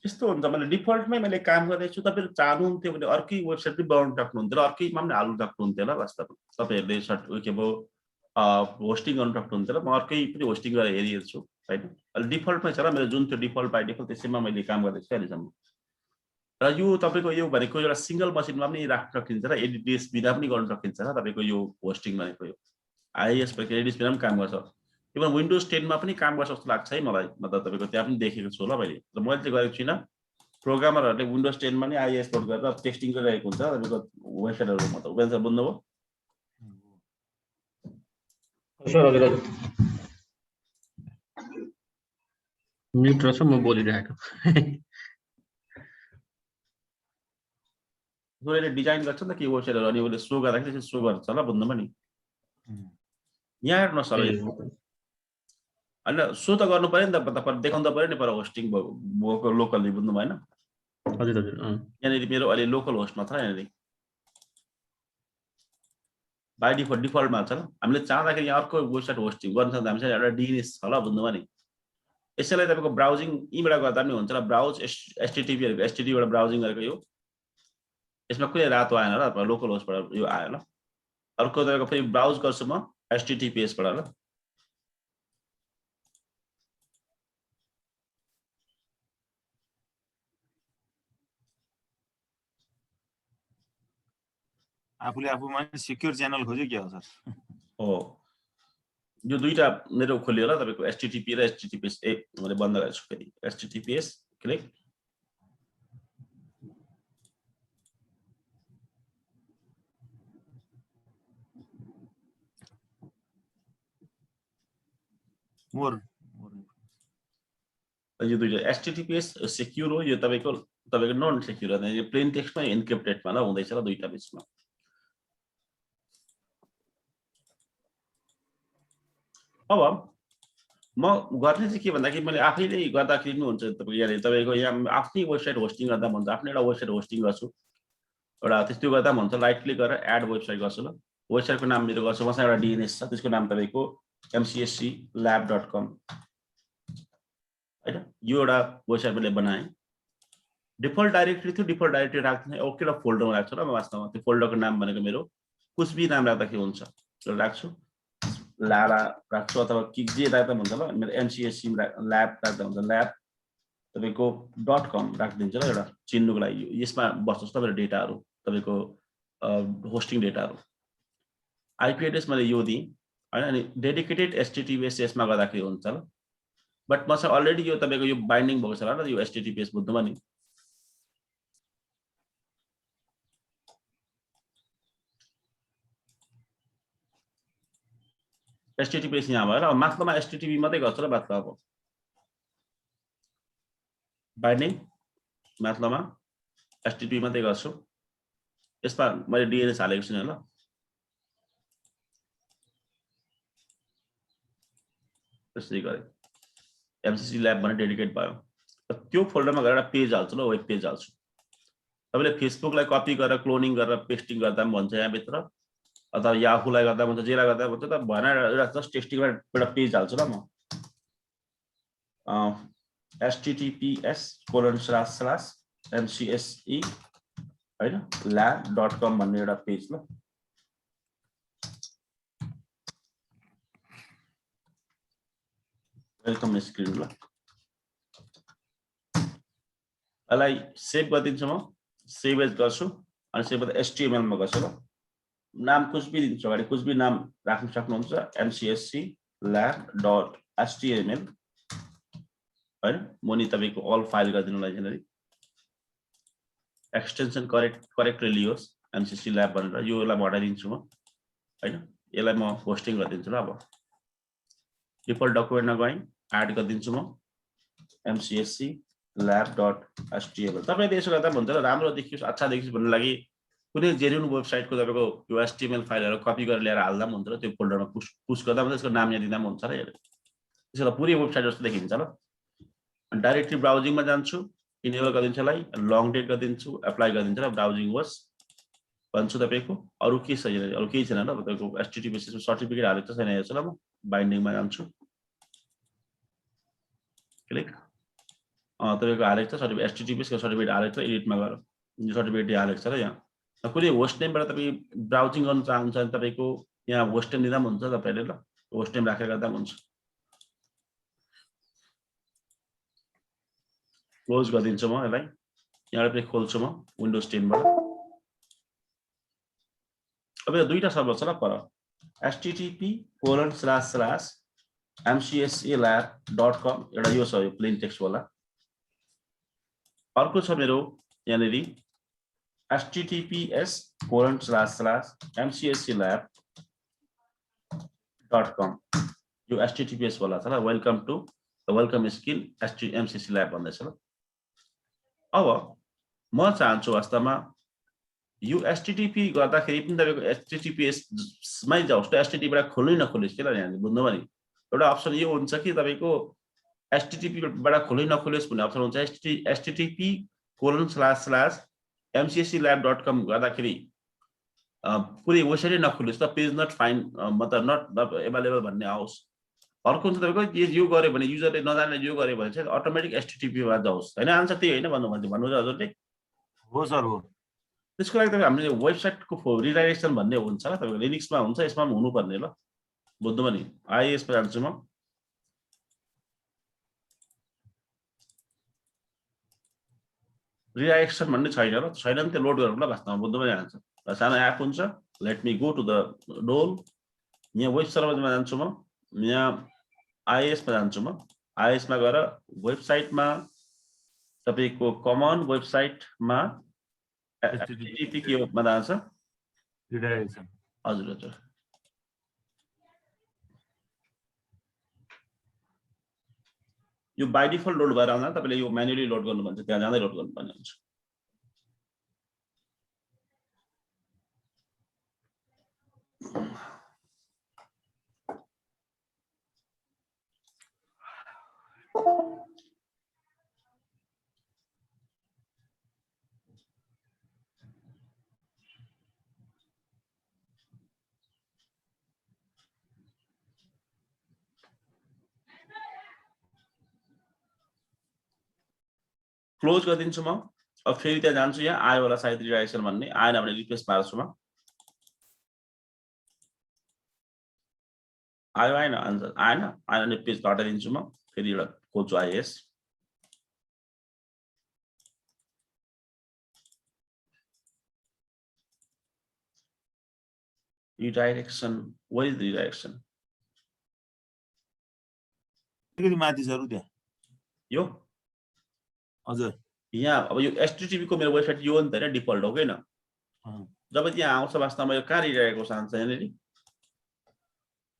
यस्तो हुन्छ, मैले डिफल्टमै मैले काम गर्दैछु, तपाईहरु चाहनुहुन्थ्यो भने अर्कै वेबसाइट पनि बनाउन सक्नुहुन्थ्यो र अर्कैमा पनि हाल्न सक्नुहुन्थ्यो ल। वास्तवमा तपाईहरुले के भो होस्टिङ गर्न सक्नुहुन्थ्यो र म अर्कै पनि होस्टिङ गरेर हेरिहेर्छु हैन। अहिले डिफल्टमै छ र मेरो जुन त्यो डिफल्ट बाइ डिफल्ट त्यसैमा मैले काम गर्दैछु अहिलेसम्म। र यो तपाईको यो भनेको एउटा सिंगल मसिनमा पनि राख्न सकिन्छ र एडिटिएस बिना पनि गर्न सकिन्छ र तपाईको यो होस्टिङ भनेको यो आईएस भनेको एडिटिएस बिना पनि काम गर्छ। इभन विन्डोज 10 मा पनि काम गर्छ जस्तो लाग्छ है मलाई, मतलब तपाईको त्यहाँ पनि देखेको छु ल मैले। र मैले चाहिँ गरेको छैन, प्रोग्रामरहरुले विन्डोज 10 मा नि आईएस लोड गरेर टेस्टिङ गरिरहेको हुन्छ तपाईको वेबसाइटहरु। मतलब उपेन्द्र सर बुझ्नुभयो? सर हजुर हजुर म्युट रहेछ, म बोलिरहेको। जोले डिजाइन गर्छ नि त के वेबसाइटहरु, अनि उसले शो गर्दाखेरि त्यसले शो गर्छ ल, बुझ्नुभयो नि। यहाँ हेर्नु सबै हैन, शो त गर्नु पर्यो नि त, तपाईहरु देखाउन त पर्यो नि पर होस्टिङ भएको लोकली, बुझ्नु भएन? हजुर हजुर यहाँनिर मेरो अहिले लोकल होस्टमा छ यहाँनिर। बाइ डिफल्टमा छ ल हामीले चाहँदाखेरि यहाँ अर्को वेबसाइट होस्टिङ गर्न सक्दा हामीसँग एउटा DNS छ ल बुझ्नुभयो नि यसैलाई तपाईको ब्राउजिङ यीबाट गर्दा पनि हुन्छ ल ब्राउज http हरुको http बाट ब्राउजिङ गरेको यो यसमा कुनै रातो आएन ल तपाईको लोकल होस्टबाट यो आयो ल अर्को तपाईको फेरि ब्राउज गर्छु म https बाट ल आफूले आफूमा सिक्योर च्यानल खोज्यो के हो सर हो यो दुईटा मेरो खोलियो ल तपाईको http र https मैले बन्द गरेछु फेरि https क्लिक मोर यो दुईटा https सेक्युर हो यो तपाईको नन सेक्युर हो यो प्लेन टेक्स्टमा एन्क्रिप्टेडमा ल हुँदैछ ल दुईटा बिचमा अब म गर्ने चाहिँ के भन्दाखेरि मैले आफैले गर्दाखेरि पनि हुन्छ तपाईको यहाँ आफ्नै वेबसाइट होस्टिङ गर्दा हुन्छ आफ्नै एउटा वेबसाइट होस्टिङ गर्छु एउटा त्यस्तो गर्दा पनि हुन्छ राइट क्लिक गरेर एड वेबसाइट गर्छु ल वेबसाइटको नाम मेरो गर्छु मसँग एउटा DNS छ त्यसको नाम तपाईको mcsclab.com हैन यो एउटा वेबसाइट मैले बनाएँ डिफल्ट डाइरेक्टरी थियो डिफल्ट डाइरेक्टरी राख्दैन एउटा फोल्डरमा राख्छु ल म वास्तवमा त्यो फोल्डरको नाम भनेको मेरो कुछ भी नाम राख्दाखेरि हुन्छ ल राख्छु लाला राख्छु अथवा के जे राख्दा हुन्छ ल मेरो MCSC ल्याब राख्दा हुन्छ ल्याब तपाईको .com राखिदिन्छ ल एउटा चिन्नुको लागि यसमा बस्छ तपाईको डेटाहरु तपाईको होस्टिङ डेटाहरु IP एड्रेस मैले यो दिएँ हैन अनि डेडिकेटेड https यसमा गर्दाखेरि हुन्छ ल बट मसँग अलरेडी यो तपाईको यो बाइन्डिङ भएको छ ल यो https बुझ्नुमा नि https यहाँ भयो र माथिल्लोमा http मात्रै गर्छ ल माथिल्लो अब बाइन्डिङ माथिल्लोमा http मात्रै गर्छु यसमा मैले DNS हालेको छु ल त्यसै गरे MCC ल्याब भने डेडिकेट भयो त्यो फोल्डरमा गएर पेज हाल्छु ल वेब पेज हाल्छु तपाईले फेसबुकलाई कपी गरेर क्लोनिङ गरेर पेस्टिङ गर्दा पनि भन्छ यहाँ भित्र अथवा याहूलाई गर्दा भन्छ जेला गर्दा भन्छ त भएन एउटा जस्ट टेस्टिङमा एउटा पेज हाल्छु ल म https://mcsc हैन lab.com भन्ने एउटा पेज ल वेलकम स्क्रिन ल यसलाई सेभ गरिदिन्छु म सेभ एज गर्छु अनि सेभ गर्दा HTML मा गर्छु ल नाम कुछ भी दिन्छु अगाडि कुछ भी नाम राख्न सक्नुहुन्छ mcsclab.html हैन मुनि तपाईको अल फाइल गरिदिनु लागि एक्सटेन्सन करेक्टली लियोस् MCC ल्याब भनेर यो लाई हटाइदिन्छु म हैन यसलाई म होस्टिङ गरिदिन्छु ल अब डिफल्ट डकुमेन्टमा गएँ एड गरिदिन्छु म mcsclab.html तपाईले यसो गर्दा हुन्छ ल राम्रो देखियोस् अच्छा देखियोस् भन्ने लागि कुनै जेन्युन वेबसाइटको तपाईको यो HTML फाइलहरु कपी गरेर ल्याएर हाल्दा पनि हुन्छ र त्यो फोल्डरमा पुश गर्दा पनि त्यसको नाम यहाँ दिँदा पनि हुन्छ र त्यसले पुरै वेबसाइट जस्तो देखिन्छ ल डाइरेक्टली ब्राउजिङमा जान्छु इनेबल गरिदिन्छु लाई लङ डेट गरिदिन्छु एप्लाई गरिदिन्छु र ब्राउजिङ होस् भन्छु तपाईको अरु के छ अरु केही छैन ल तपाईको https सर्टिफिकेट हालेको छैन हेर्छु ल म बाइन्डिङमा जान्छु क्लिक तपाईको हालेको छ सर्टिफिकेट https को सर्टिफिकेट हालेको छ एडिटमा गएर यो सर्टिफिकेट हालेको छ र यहाँ कुनै होस्ट नेमबाट तपाई ब्राउजिङ गर्न चाहनुहुन्छ भने तपाईको यहाँ होस्ट नेम दिँदा पनि हुन्छ तपाईले ल होस्ट नेम राखेर गर्दा पनि हुन्छ क्लोज गरिदिन्छु म यसलाई यहाँबाट पनि खोल्छु म विन्डोज 10 बाट अब यो दुईटा सर्भर छ ल पर http://mcsclab.com एउटा यो छ यो प्लेन टेक्स्ट वाला अर्को छ मेरो यहाँनेरि https://mcsclab.com यो https वाला छ ल welcome to the welcome skill MCC lab भन्दैछ ल अब म चाहन्छु वास्तवमा यो http गर्दाखेरि पनि तपाईको https मै जाओस् त http बाट खोल्नै नखोलिस् के ल यहाँ बुझ्नुभयो नि एउटा अप्सन यो हुन्छ कि तपाईको http बाट खोल्नै नखोलिस् भन्ने अप्सन हुन्छ http://mcsclab.com गर्दाखेरि पुरै वेबसाइटै नखुलोस् त पेज नट फाइन्ड मतलब नट एभाइलेबल भन्ने आओस्। अर्को हुन्छ तपाईँको यो गर्यो भने युजरले नजाने यो गर्यो भने चाहिँ अटोमेटिक एचटीटीपी मा जाओस् हैन। आन्सर त्यही हैन भन्नु हजुरले। हो सर हो। त्यसको लागि तपाईँ हामीले वेबसाइटको रिडाइरेक्सन भन्ने हुन्छ तपाईँको लिनक्समा हुन्छ, यसमा पनि हुनुपर्ने ल। बुझ्नुभयो नि। आइएस मा जान्छु म। रिडाइरेक्सन भन्ने छैन ल, छैन भने त्यो लोड गरौँ ल वास्तवमा। बुझ्नुभयो नि आन्सर। सानो एप हुन्छ। Let me go to the डोल। यहाँ वेब सर्भरमा जान्छु म। यहाँ आइएस मा जान्छु म। आइएस मा गएर वेबसाइटमा तपाईको कमन वेबसाइटमा एचटीटीपी के मा जान्छ रिडाइरेक्सन। हजुर हजुर। यो बाइ डिफल्ट लोड भएर आउँदा तपाईले यो म्यानुअली लोड गर्नु भन्छ, त्यहाँ जाँदै लोड गर्नुपर्ने हुन्छ। क्लोज गरिदिन्छु म। अब फेरि त्यहाँ जान्छु, यहाँ आयो होला सायद रिडाइरेक्सन भन्ने, आएन भने रिक्वेस्ट मार्छु म। आयो आएन आन्सर आएन, आएन भने पेज हटाइदिन्छु म। फेरि एउटा खोज्छु IIS. Redirection, what is redirection? अलिकति माथि सर त्यहाँ यो हजुर। यहाँ अब यो एचटीटीपी को मेरो वेबसाइट यो नि त हैन, डिफल्ट हो किन? जब त्यहाँ आउँछ वास्तवमा यो कहाँ रिडाइरेक्ट गर्छ आन्सर यहाँनेरि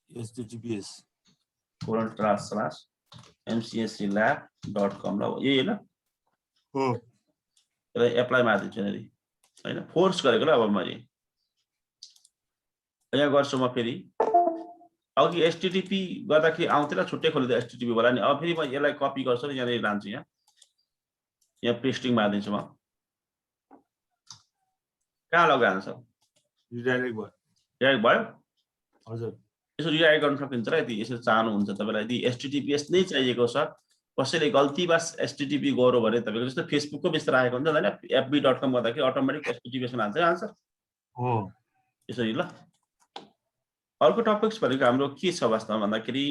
https://mcsclab.com ल यही हैन हो। र एप्लाई मार्दिन्छु यहाँनेरि हैन, फोर्स गरेको ल। अब मैले यहाँ गर्छु म। फेरि अघि एचटीटीपी गर्दाखेरि आउँथ्यो छुट्टै खोलिदियो एचटीटीपी होला नि। अब फेरि म यसलाई कपी गर्छु र यहाँनेरि लान्छु। यहाँ पेस्टिङ मार्दिन्छु म। कहाँ लग्यो आन्सर? रिडाइरेक्ट भयो। रिडाइरेक्ट भयो हजुर। यसो रिडाइरेक्ट गर्न सकिन्छ र यदि यसो चाहनुहुन्छ तपाईँलाई। यदि एचटीटीपीएस नै चाहिएको छ, कसैले गल्तीबास एचटीटीपी गर्यो भने तपाईँको जस्तो फेसबुकको बिस्तार आएको हुन्छ हैन, fb.com गर्दाखेरि अटोमेटिक एचटीटीपीएस मा हाल्छ आन्सर हो। यसरी ल। अर्को टपिक्स भनेको हाम्रो के छ वास्तवमा भन्दाखेरि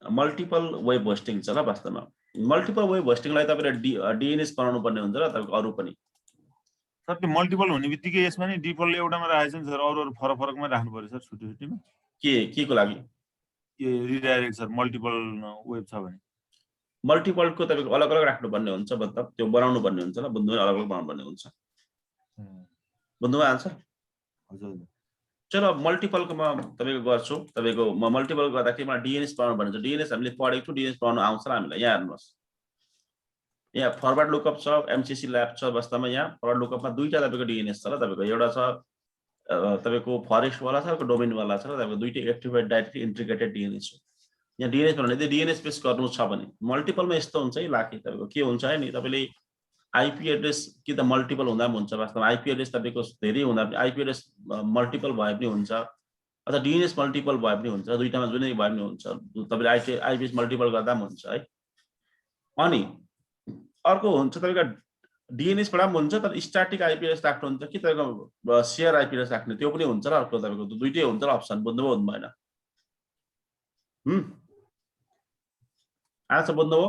मल्टिपल वेब होस्टिङ छ ल। वास्तवमा मल्टिपल वेब होस्टिङलाई तपाईले डीएनएस बनाउनु पर्ने हुन्छ र तपाईको अरु पनि। सर त्यो मल्टिपल हुने बित्तिकै यसमा नि डिफल्ट एउटामा राखेछ नि सर, अरु फरक फरकमा राख्नु पर्यो सर छुट्टी छुट्टीमा। के को लागि? के रिडाइरेक्ट सर मल्टिपल वेब छ भने मल्टिपलको तपाईको अलग अलग राख्नु पर्ने हुन्छ, मतलब त्यो बनाउनु पर्ने हुन्छ ल। बुझ्नु अलग अलग बनाउनु पर्ने हुन्छ। बुझ्नु आन्सर? हजुर। चलो मल्टिपलको म तपाईको गर्छु। तपाईको म मल्टिपल गर्दाखेरि मलाई डीएनएस बनाउनु पर्ने हुन्छ। डीएनएस हामीले पढेको छु, डीएनएस बनाउनु आउँछ र हामीलाई। यहाँ हेर्नुस्, यहाँ फरवर्ड लुकअप छ, एमसीसी ल्याब छ। वास्तवमा यहाँ फरवर्ड लुकअपमा दुईटा तपाईको डीएनएस छ ल। तपाईको एउटा छ तपाईको फरेस्ट वाला छ, अर्को डोमेन वाला छ र तपाईको दुईटै एक्टिभेट डाइरेक्टली इन्टिग्रेटेड डीएनएस हो। यहाँ डीएनएस बनाउने चाहिँ डीएनएस बेस गर्नु छ भने मल्टिपलमा यस्तो हुन्छ है लाखे तपाईको के हुन्छ है नि, तपाईले आईपी एड्रेस कि त मल्टिपल हुँदा पनि हुन्छ। वास्तवमा आईपी एड्रेस तपाईको धेरै हुँदा पनि, आईपी एड्रेस मल्टिपल भए पनि हुन्छ, अथवा डीएनएस मल्टिपल भए पनि हुन्छ। दुईटामा जुनै भए पनि हुन्छ। तपाईले आईपी मल्टिपल गर्दा पनि हुन्छ है। अनि अर्को हुन्छ तपाईको डीएनएस बाट पनि हुन्छ, तर स्ट्याटिक आईपी एड्रेस राख्नु हुन्छ कि तपाईको शेयर आईपी एड्रेस राख्ने, त्यो पनि हुन्छ र। अर्को तपाईको दुईटै हुन्छ र अप्सन। बुझ्नुभयो भएन? आन्सर बुझ्नुभयो?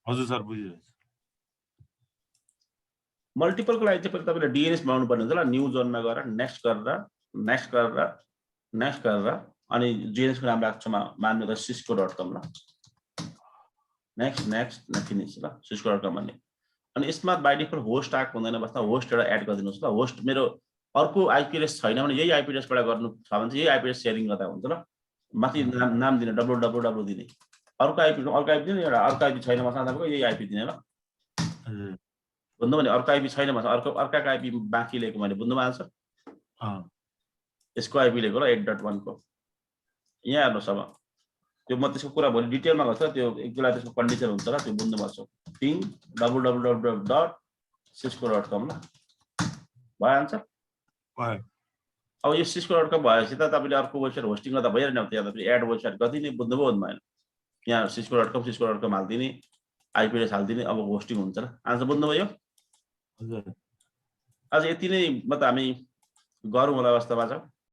हजुर सर बुझिरहेछु। मल्टिपलको लागि चाहिँ तपाईले डीएनएस बनाउनु पर्ने हुन्छ ल। न्यू जोनमा गएर नेक्स्ट गरेर नेक्स्ट गरेर नेक्स्ट गरेर अनि डीएनएस को नाम राख्छु म, मान्नु त cisco.com ल। नेक्स्ट नेक्स्ट फिनिश ल, cisco.com भन्ने। अनि यसमा बाइ डिफल्ट होस्ट आएको हुँदैन। वास्तवमा होस्ट एउटा एड गरिदिनुस् ल। होस्ट मेरो अर्को आईपी एड्रेस छैन भने यही आईपी एड्रेसबाट गर्नु छ भने चाहिँ यही आईपी एड्रेस सेयरिङ गर्दा हुन्छ ल। माथि नाम दिने www दिने, अर्को आईपी दिने, एउटा अर्को आईपी छैन मसँग तपाईको यही आईपी दिने ल। बुझ्नु भने अर्को आईपी छैन मसँग, अर्काको आईपी बाँकी लिएको मैले। बुझ्नु आन्सर? यसको आईपी लिएको ल 8.1 को। यहाँ हेर्नुस् अब त्यो म त्यसको कुरा भोलि डिटेलमा गर्छु। त्यो एक बेला त्यसको कन्डिसन हुन्छ र त्यो बुझ्नु पर्छ। ping www.cisco.com ल। भयो आन्सर? अब यो सिस्को डट कम भएपछि त तपाईँले अर्को वेबसाइट होस्टिङ गर्दा भइरहेन त या त फेरि एड वेबसाइट गरिदिने बुझ्नुभयो भएन यहाँ सिस्को डट कम हालिदिने आइपी एड्रेस हालिदिने अब होस्टिङ हुन्छ र आन्सर बुझ्नुभयो हजुर आज यति नै मतलब हामी गरौँ होला अवस्थामा छ